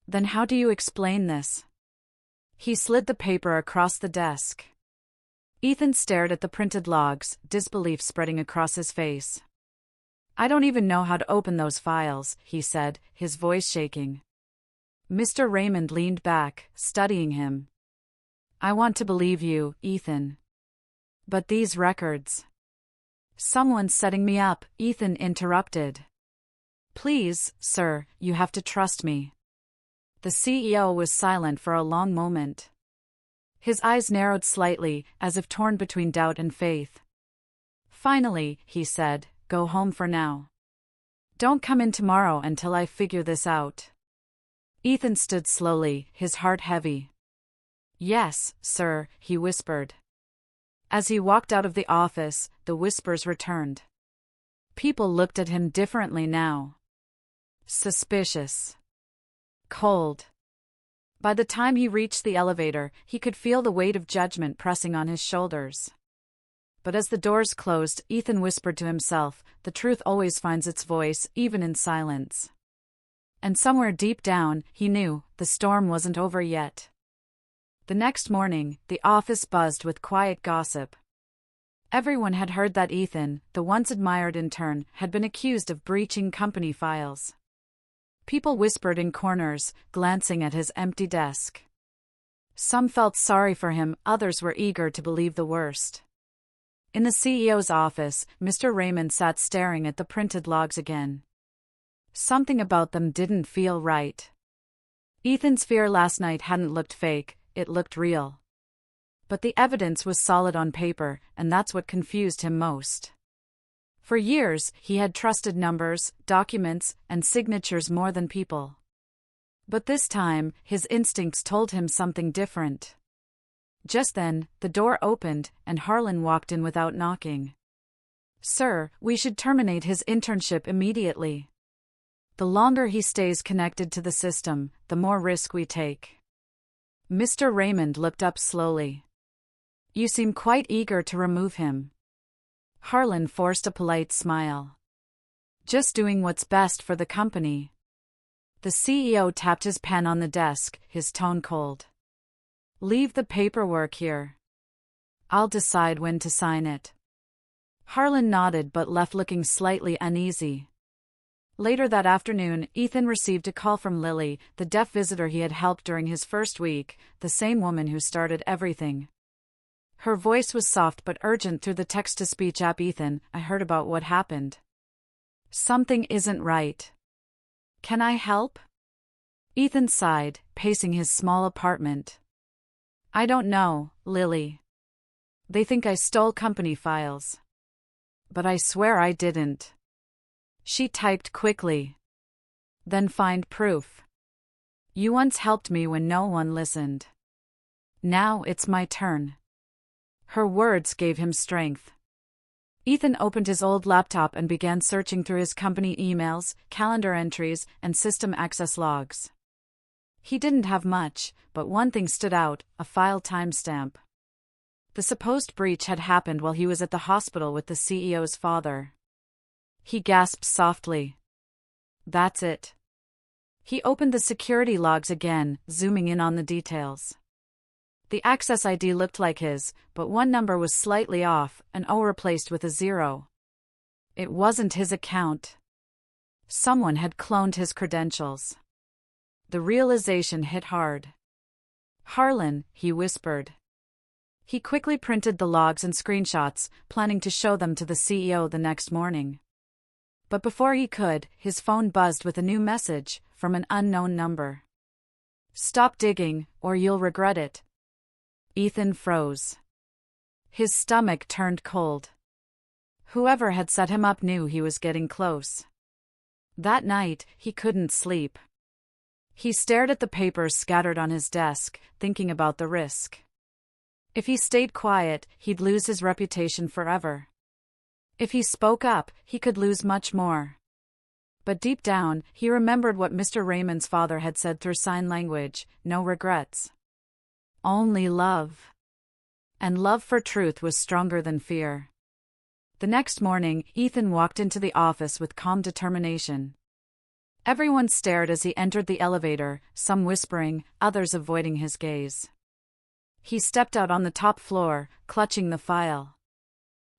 Then how do you explain this? He slid the paper across the desk. Ethan stared at the printed logs, disbelief spreading across his face. I don't even know how to open those files, he said, his voice shaking. Mr. Raymond leaned back, studying him. I want to believe you, Ethan. But these records. Someone's setting me up, Ethan interrupted. Please, sir, you have to trust me. The CEO was silent for a long moment. His eyes narrowed slightly, as if torn between doubt and faith. Finally, he said, go home for now. Don't come in tomorrow until I figure this out. Ethan stood slowly, his heart heavy. Yes, sir, he whispered. As he walked out of the office, the whispers returned. People looked at him differently now. Suspicious. Cold. By the time he reached the elevator, he could feel the weight of judgment pressing on his shoulders. But as the doors closed, Ethan whispered to himself, the truth always finds its voice, even in silence. And somewhere deep down, he knew, the storm wasn't over yet. The next morning, the office buzzed with quiet gossip. Everyone had heard that Ethan, the once admired intern, had been accused of breaching company files. People whispered in corners, glancing at his empty desk. Some felt sorry for him, others were eager to believe the worst. In the CEO's office, Mr. Raymond sat staring at the printed logs again. Something about them didn't feel right. Ethan's fear last night hadn't looked fake, it looked real. But the evidence was solid on paper, and that's what confused him most. For years, he had trusted numbers, documents, and signatures more than people. But this time, his instincts told him something different. Just then, the door opened, and Harlan walked in without knocking. Sir, we should terminate his internship immediately. The longer he stays connected to the system, the more risk we take. Mr. Raymond looked up slowly. You seem quite eager to remove him. Harlan forced a polite smile. Just doing what's best for the company. The CEO tapped his pen on the desk, his tone cold. Leave the paperwork here. I'll decide when to sign it. Harlan nodded but left looking slightly uneasy. Later that afternoon, Ethan received a call from Lily, the deaf visitor he had helped during his first week, the same woman who started everything. Her voice was soft but urgent through the text-to-speech app. Ethan, I heard about what happened. Something isn't right. Can I help? Ethan sighed, pacing his small apartment. I don't know, Lily. They think I stole company files. But I swear I didn't. She typed quickly. Then find proof. You once helped me when no one listened. Now it's my turn. Her words gave him strength. Ethan opened his old laptop and began searching through his company emails, calendar entries, and system access logs. He didn't have much, but one thing stood out, a file timestamp. The supposed breach had happened while he was at the hospital with the CEO's father. He gasped softly. That's it. He opened the security logs again, zooming in on the details. The access ID looked like his, but one number was slightly off, an O replaced with a 0. It wasn't his account. Someone had cloned his credentials. The realization hit hard. Harlan, he whispered. He quickly printed the logs and screenshots, planning to show them to the CEO the next morning. But before he could, his phone buzzed with a new message, from an unknown number. Stop digging, or you'll regret it. Ethan froze. His stomach turned cold. Whoever had set him up knew he was getting close. That night, he couldn't sleep. He stared at the papers scattered on his desk, thinking about the risk. If he stayed quiet, he'd lose his reputation forever. If he spoke up, he could lose much more. But deep down, he remembered what Mr. Raymond's father had said through sign language, no regrets. Only love. And love for truth was stronger than fear. The next morning, Ethan walked into the office with calm determination. Everyone stared as he entered the elevator, some whispering, others avoiding his gaze. He stepped out on the top floor, clutching the file.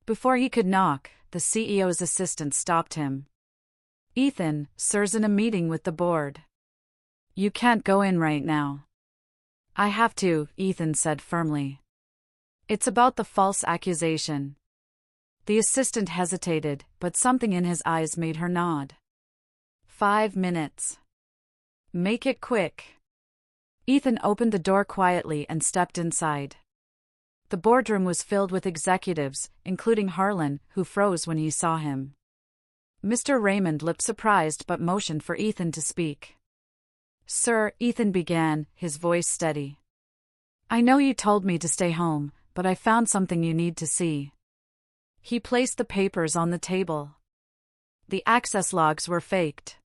Before he could knock, the CEO's assistant stopped him. Ethan, sir's in a meeting with the board. You can't go in right now. I have to, Ethan said firmly. It's about the false accusation. The assistant hesitated, but something in his eyes made her nod. 5 minutes. Make it quick. Ethan opened the door quietly and stepped inside. The boardroom was filled with executives, including Harlan, who froze when he saw him. Mr. Raymond looked surprised but motioned for Ethan to speak. Sir, Ethan began, his voice steady. I know you told me to stay home, but I found something you need to see. He placed the papers on the table. The access logs were faked.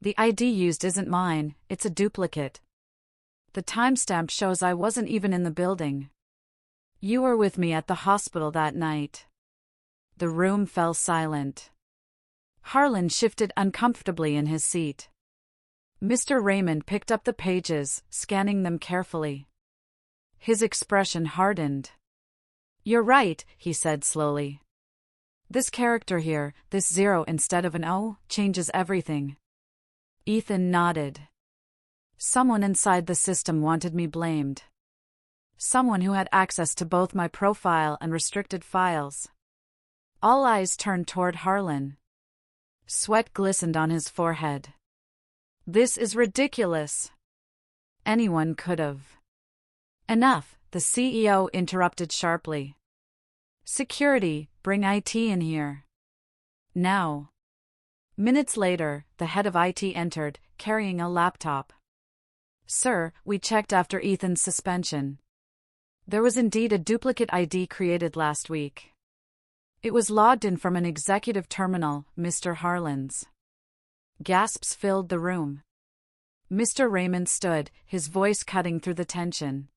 The ID used isn't mine, it's a duplicate. The timestamp shows I wasn't even in the building. You were with me at the hospital that night. The room fell silent. Harlan shifted uncomfortably in his seat. Mr. Raymond picked up the pages, scanning them carefully. His expression hardened. You're right, he said slowly. This character here, this 0 instead of an O, changes everything. Ethan nodded. Someone inside the system wanted me blamed. Someone who had access to both my profile and restricted files. All eyes turned toward Harlan. Sweat glistened on his forehead. This is ridiculous. Anyone could have. Enough, the CEO interrupted sharply. Security, bring IT in here. Now. Minutes later, the head of IT entered, carrying a laptop. Sir, we checked after Ethan's suspension. There was indeed a duplicate ID created last week. It was logged in from an executive terminal, Mr. Harlan's. Gasps filled the room. Mr. Raymond stood, his voice cutting through the tension.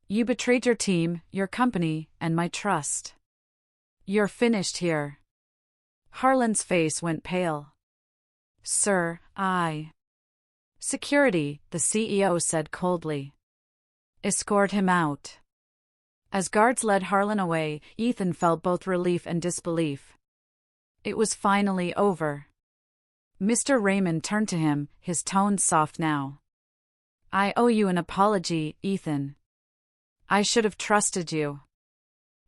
You betrayed your team, your company, and my trust. You're finished here. Harlan's face went pale. Sir, Security, the CEO said coldly. Escort him out. As guards led Harlan away, Ethan felt both relief and disbelief. It was finally over. Mr. Raymond turned to him, his tone soft now. I owe you an apology, Ethan. I should have trusted you.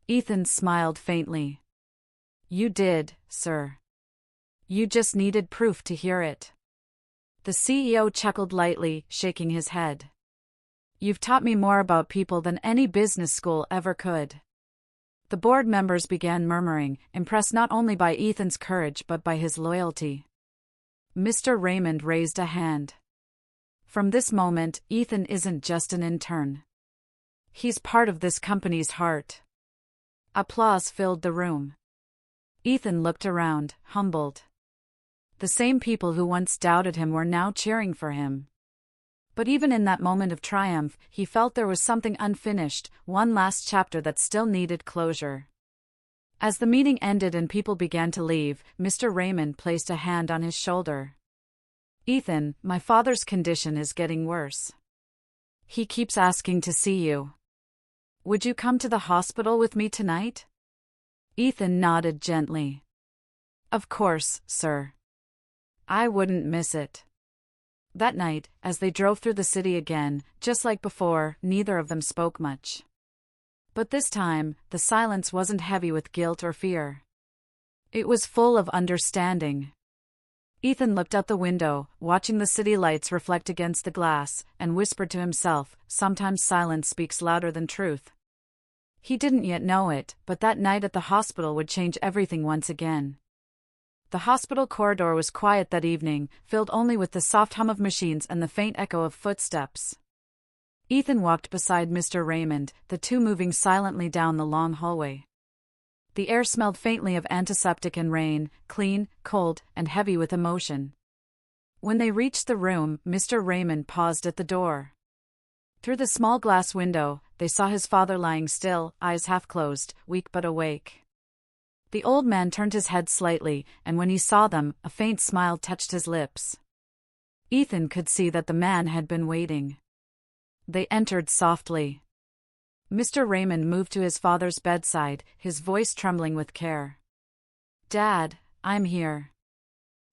Ethan smiled faintly. You did, sir. You just needed proof to hear it. The CEO chuckled lightly, shaking his head. You've taught me more about people than any business school ever could. The board members began murmuring, impressed not only by Ethan's courage but by his loyalty. Mr. Raymond raised a hand. From this moment, Ethan isn't just an intern. He's part of this company's heart. Applause filled the room. Ethan looked around, humbled. The same people who once doubted him were now cheering for him. But even in that moment of triumph, he felt there was something unfinished, one last chapter that still needed closure. As the meeting ended and people began to leave, Mr. Raymond placed a hand on his shoulder. Ethan, my father's condition is getting worse. He keeps asking to see you. Would you come to the hospital with me tonight? Ethan nodded gently. Of course, sir. I wouldn't miss it. That night, as they drove through the city again, just like before, neither of them spoke much. But this time, the silence wasn't heavy with guilt or fear. It was full of understanding. Ethan looked out the window, watching the city lights reflect against the glass, and whispered to himself, sometimes silence speaks louder than truth. He didn't yet know it, but that night at the hospital would change everything once again. The hospital corridor was quiet that evening, filled only with the soft hum of machines and the faint echo of footsteps. Ethan walked beside Mr. Raymond, the two moving silently down the long hallway. The air smelled faintly of antiseptic and rain, clean, cold, and heavy with emotion. When they reached the room, Mr. Raymond paused at the door. Through the small glass window, they saw his father lying still, eyes half closed, weak but awake. The old man turned his head slightly, and when he saw them, a faint smile touched his lips. Ethan could see that the man had been waiting. They entered softly. Mr. Raymond moved to his father's bedside, his voice trembling with care. Dad, I'm here.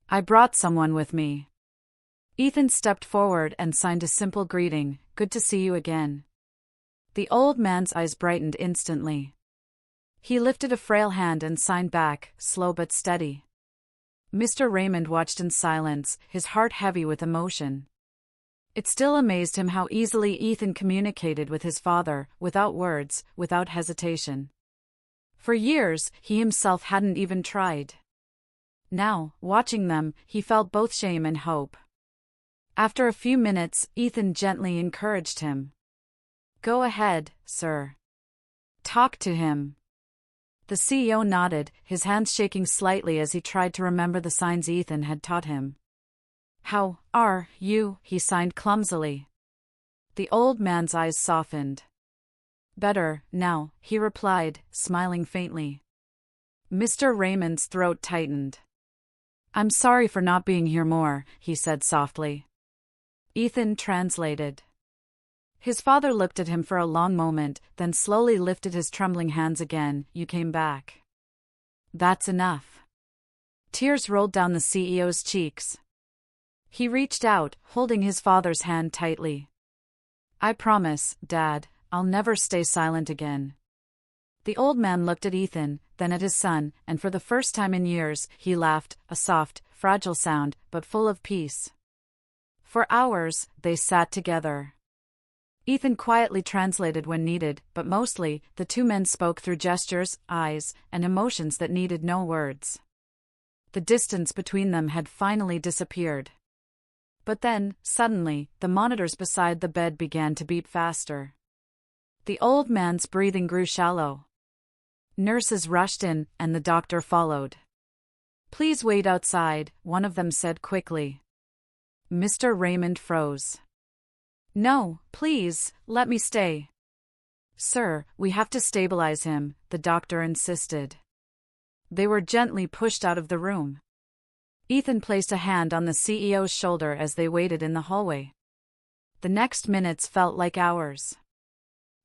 I brought someone with me. Ethan stepped forward and signed a simple greeting, good to see you again. The old man's eyes brightened instantly. He lifted a frail hand and signed back, slow but steady. Mr. Raymond watched in silence, his heart heavy with emotion. It still amazed him how easily Ethan communicated with his father, without words, without hesitation. For years, he himself hadn't even tried. Now, watching them, he felt both shame and hope. After a few minutes, Ethan gently encouraged him. Go ahead, sir. Talk to him. The CEO nodded, his hands shaking slightly as he tried to remember the signs Ethan had taught him. How are you? He signed clumsily. The old man's eyes softened. Better, now, he replied, smiling faintly. Mr. Raymond's throat tightened. I'm sorry for not being here more, he said softly. Ethan translated. His father looked at him for a long moment, then slowly lifted his trembling hands again. You came back. That's enough. Tears rolled down the CEO's cheeks. He reached out, holding his father's hand tightly. I promise, Dad, I'll never stay silent again. The old man looked at Ethan, then at his son, and for the first time in years, he laughed, a soft, fragile sound, but full of peace. For hours, they sat together. Ethan quietly translated when needed, but mostly, the two men spoke through gestures, eyes, and emotions that needed no words. The distance between them had finally disappeared. But then, suddenly, the monitors beside the bed began to beep faster. The old man's breathing grew shallow. Nurses rushed in, and the doctor followed. "Please wait outside," one of them said quickly. Mr. Raymond froze. "No, please, let me stay." "Sir, we have to stabilize him," the doctor insisted. They were gently pushed out of the room. Ethan placed a hand on the CEO's shoulder as they waited in the hallway. The next minutes felt like hours.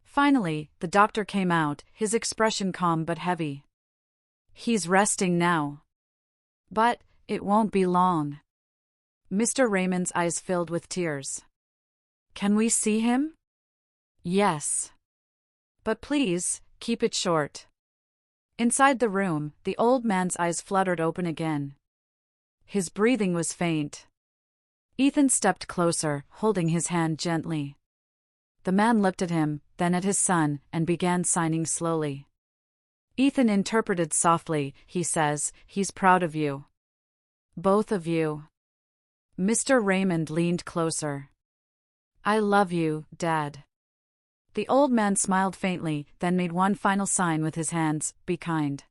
Finally, the doctor came out, his expression calm but heavy. "He's resting now. But it won't be long." Mr. Raymond's eyes filled with tears. "Can we see him?" "Yes. But please, keep it short." Inside the room, the old man's eyes fluttered open again. His breathing was faint. Ethan stepped closer, holding his hand gently. The man looked at him, then at his son, and began signing slowly. Ethan interpreted softly. "He says, he's proud of you. Both of you." Mr. Raymond leaned closer. "I love you, Dad." The old man smiled faintly, then made one final sign with his hands, "Be kind."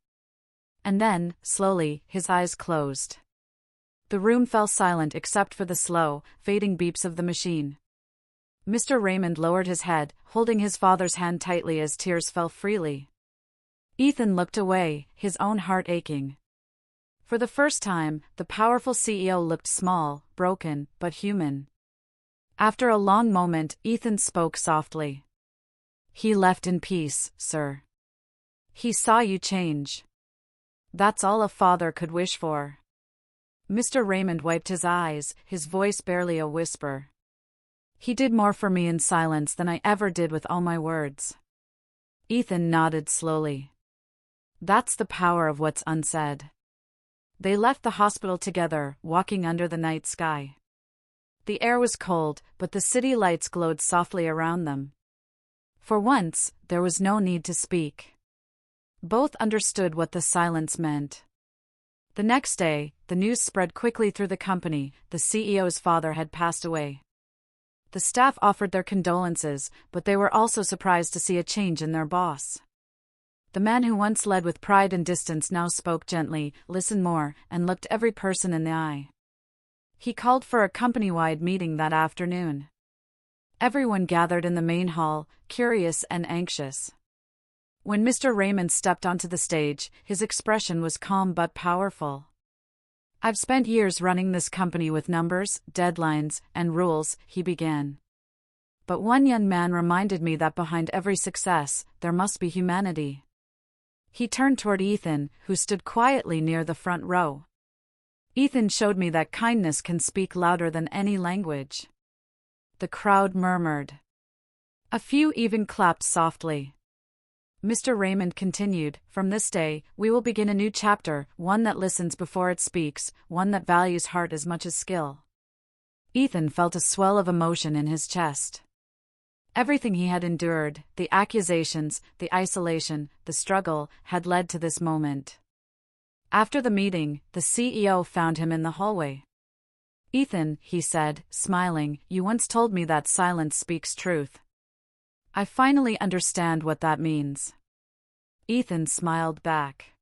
And then, slowly, his eyes closed. The room fell silent except for the slow, fading beeps of the machine. Mr. Raymond lowered his head, holding his father's hand tightly as tears fell freely. Ethan looked away, his own heart aching. For the first time, the powerful CEO looked small, broken, but human. After a long moment, Ethan spoke softly. "He left in peace, sir. He saw you change. That's all a father could wish for." Mr. Raymond wiped his eyes, his voice barely a whisper. "He did more for me in silence than I ever did with all my words." Ethan nodded slowly. That's the power of what's unsaid. They left the hospital together, walking under the night sky. The air was cold, but the city lights glowed softly around them. For once, there was no need to speak. Both understood what the silence meant. The next day, the news spread quickly through the company. The CEO's father had passed away. The staff offered their condolences, but they were also surprised to see a change in their boss. The man who once led with pride and distance now spoke gently, listened more, and looked every person in the eye. He called for a company-wide meeting that afternoon. Everyone gathered in the main hall, curious and anxious. When Mr. Raymond stepped onto the stage, his expression was calm but powerful. "I've spent years running this company with numbers, deadlines, and rules," he began. "But one young man reminded me that behind every success, there must be humanity." He turned toward Ethan, who stood quietly near the front row. "Ethan showed me that kindness can speak louder than any language." The crowd murmured. A few even clapped softly. Mr. Raymond continued, "From this day, we will begin a new chapter, one that listens before it speaks, one that values heart as much as skill." Ethan felt a swell of emotion in his chest. Everything he had endured, the accusations, the isolation, the struggle, had led to this moment. After the meeting, the CEO found him in the hallway. "Ethan," he said, smiling, "you once told me that silence speaks truth. I finally understand what that means." Ethan smiled back.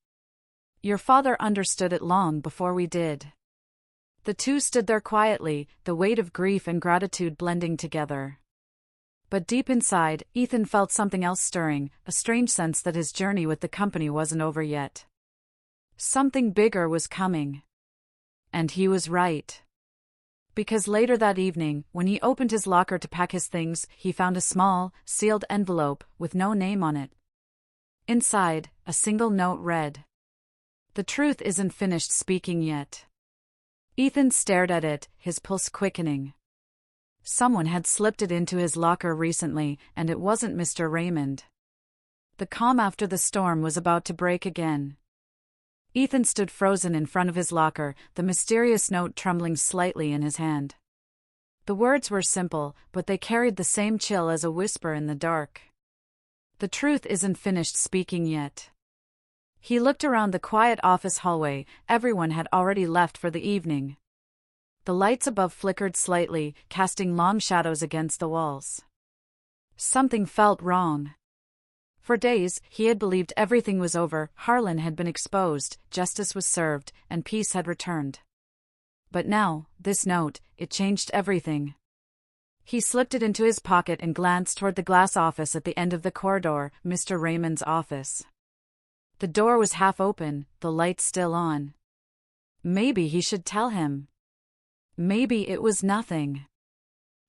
"Your father understood it long before we did." The two stood there quietly, the weight of grief and gratitude blending together. But deep inside, Ethan felt something else stirring, a strange sense that his journey with the company wasn't over yet. Something bigger was coming. And he was right. Because later that evening, when he opened his locker to pack his things, he found a small, sealed envelope with no name on it. Inside, a single note read, "The truth isn't finished speaking yet." Ethan stared at it, his pulse quickening. Someone had slipped it into his locker recently, and it wasn't Mr. Raymond. The calm after the storm was about to break again. Ethan stood frozen in front of his locker, the mysterious note trembling slightly in his hand. The words were simple, but they carried the same chill as a whisper in the dark. "The truth isn't finished speaking yet." He looked around the quiet office hallway. Everyone had already left for the evening. The lights above flickered slightly, casting long shadows against the walls. Something felt wrong. For days, he had believed everything was over, Harlan had been exposed, justice was served, and peace had returned. But now, this note, it changed everything. He slipped it into his pocket and glanced toward the glass office at the end of the corridor, Mr. Raymond's office. The door was half open, the lights still on. Maybe he should tell him. Maybe it was nothing.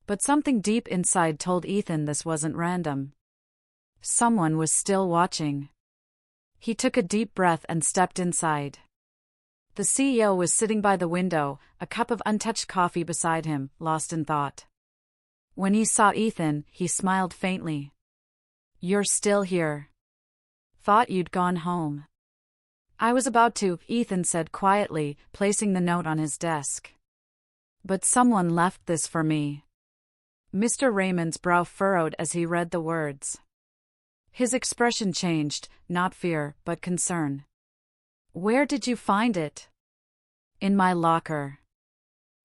But something deep inside told Ethan this wasn't random. Someone was still watching. He took a deep breath and stepped inside. The CEO was sitting by the window, a cup of untouched coffee beside him, lost in thought. When he saw Ethan, he smiled faintly. "You're still here. Thought you'd gone home." "I was about to," Ethan said quietly, placing the note on his desk. "But someone left this for me." Mr. Raymond's brow furrowed as he read the words. His expression changed, not fear, but concern. "Where did you find it?" "In my locker.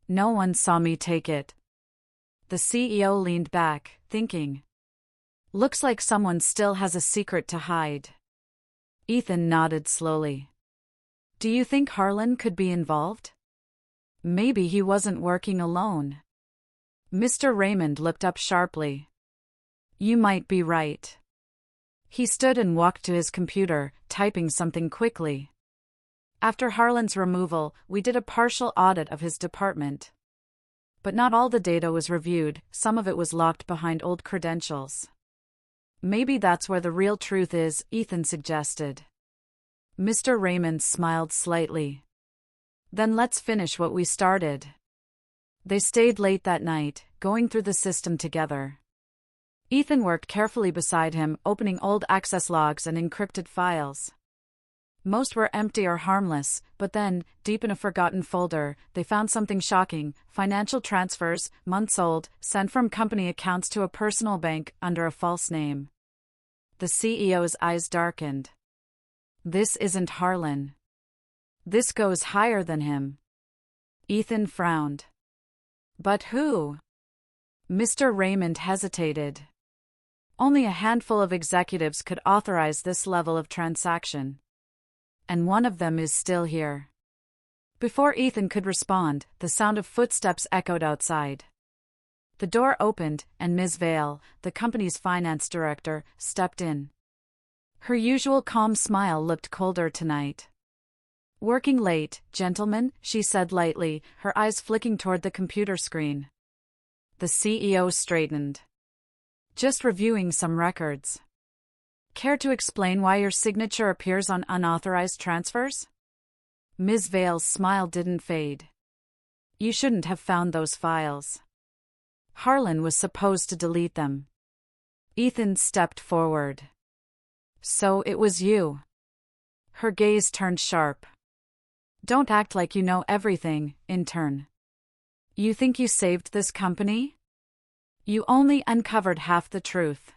No one saw me take it." The CEO leaned back, thinking. "Looks like someone still has a secret to hide." Ethan nodded slowly. "Do you think Harlan could be involved? Maybe he wasn't working alone." Mr. Raymond looked up sharply. "You might be right." He stood and walked to his computer, typing something quickly. "After Harlan's removal, we did a partial audit of his department. But not all the data was reviewed, some of it was locked behind old credentials. Maybe that's where the real truth is," Ethan suggested. Mr. Raymond smiled slightly. "Then let's finish what we started." They stayed late that night, going through the system together. Ethan worked carefully beside him, opening old access logs and encrypted files. Most were empty or harmless, but then, deep in a forgotten folder, they found something shocking: financial transfers, months old, sent from company accounts to a personal bank under a false name. The CEO's eyes darkened. "This isn't Harlan. This goes higher than him." Ethan frowned. "But who?" Mr. Raymond hesitated. "Only a handful of executives could authorize this level of transaction. And one of them is still here." Before Ethan could respond, the sound of footsteps echoed outside. The door opened, and Ms. Vale, the company's finance director, stepped in. Her usual calm smile looked colder tonight. "Working late, gentlemen," she said lightly, her eyes flicking toward the computer screen. The CEO straightened. "Just reviewing some records. Care to explain why your signature appears on unauthorized transfers?" Ms. Vale's smile didn't fade. "You shouldn't have found those files. Harlan was supposed to delete them." Ethan stepped forward. "So it was you." Her gaze turned sharp. "Don't act like you know everything, intern. You think you saved this company? You only uncovered half the truth."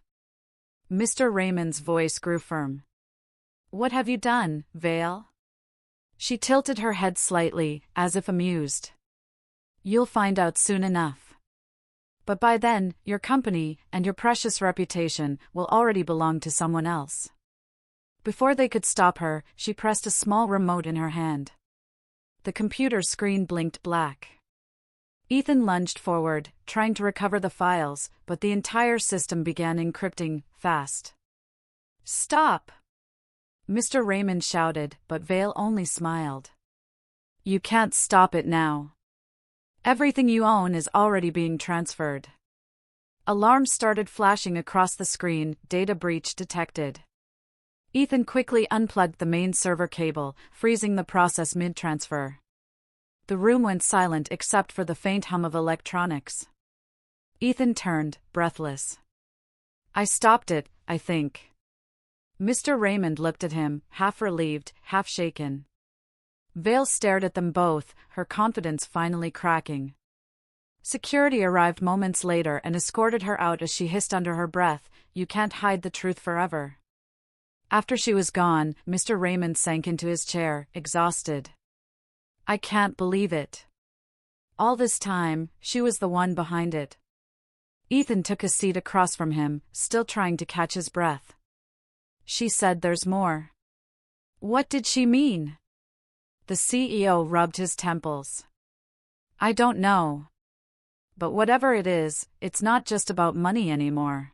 Mr. Raymond's voice grew firm. "What have you done, Vale?" She tilted her head slightly, as if amused. "You'll find out soon enough. But by then, your company, and your precious reputation, will already belong to someone else." Before they could stop her, she pressed a small remote in her hand. The computer screen blinked black. Ethan lunged forward, trying to recover the files, but the entire system began encrypting, fast. "Stop!" Mr. Raymond shouted, but Vale only smiled. "You can't stop it now. Everything you own is already being transferred." Alarms started flashing across the screen, data breach detected. Ethan quickly unplugged the main server cable, freezing the process mid-transfer. The room went silent except for the faint hum of electronics. Ethan turned, breathless. "I stopped it, I think." Mr. Raymond looked at him, half relieved, half shaken. Vale stared at them both, her confidence finally cracking. Security arrived moments later and escorted her out as she hissed under her breath, "You can't hide the truth forever." After she was gone, Mr. Raymond sank into his chair, exhausted. "I can't believe it. All this time, she was the one behind it." Ethan took a seat across from him, still trying to catch his breath. She said there's more. What did she mean? The CEO rubbed his temples. I don't know. But whatever it is, it's not just about money anymore.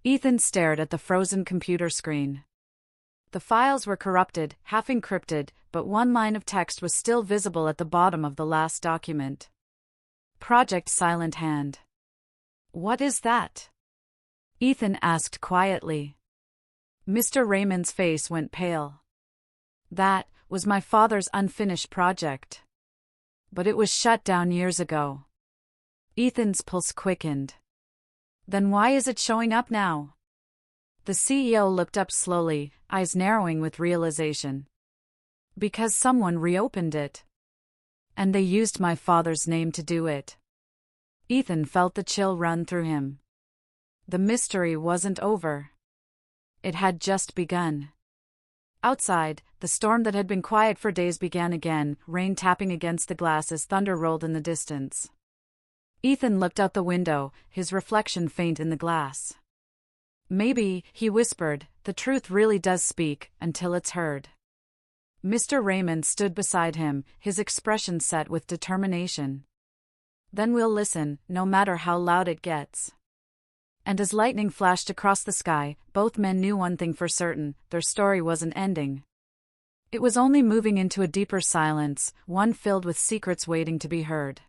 Ethan stared at the frozen computer screen. The files were corrupted, half encrypted, but one line of text was still visible at the bottom of the last document. Project Silent Hand. What is that? Ethan asked quietly. Mr. Raymond's face went pale. That was my father's unfinished project. But it was shut down years ago. Ethan's pulse quickened. Then why is it showing up now? The CEO looked up slowly, eyes narrowing with realization. Because someone reopened it. And they used my father's name to do it. Ethan felt the chill run through him. The mystery wasn't over. It had just begun. Outside, the storm that had been quiet for days began again, rain tapping against the glass as thunder rolled in the distance. Ethan looked out the window, his reflection faint in the glass. Maybe, he whispered, the truth really does speak, until it's heard. Mr. Raymond stood beside him, his expression set with determination. Then we'll listen, no matter how loud it gets. And as lightning flashed across the sky, both men knew one thing for certain, their story wasn't ending. It was only moving into a deeper silence, one filled with secrets waiting to be heard.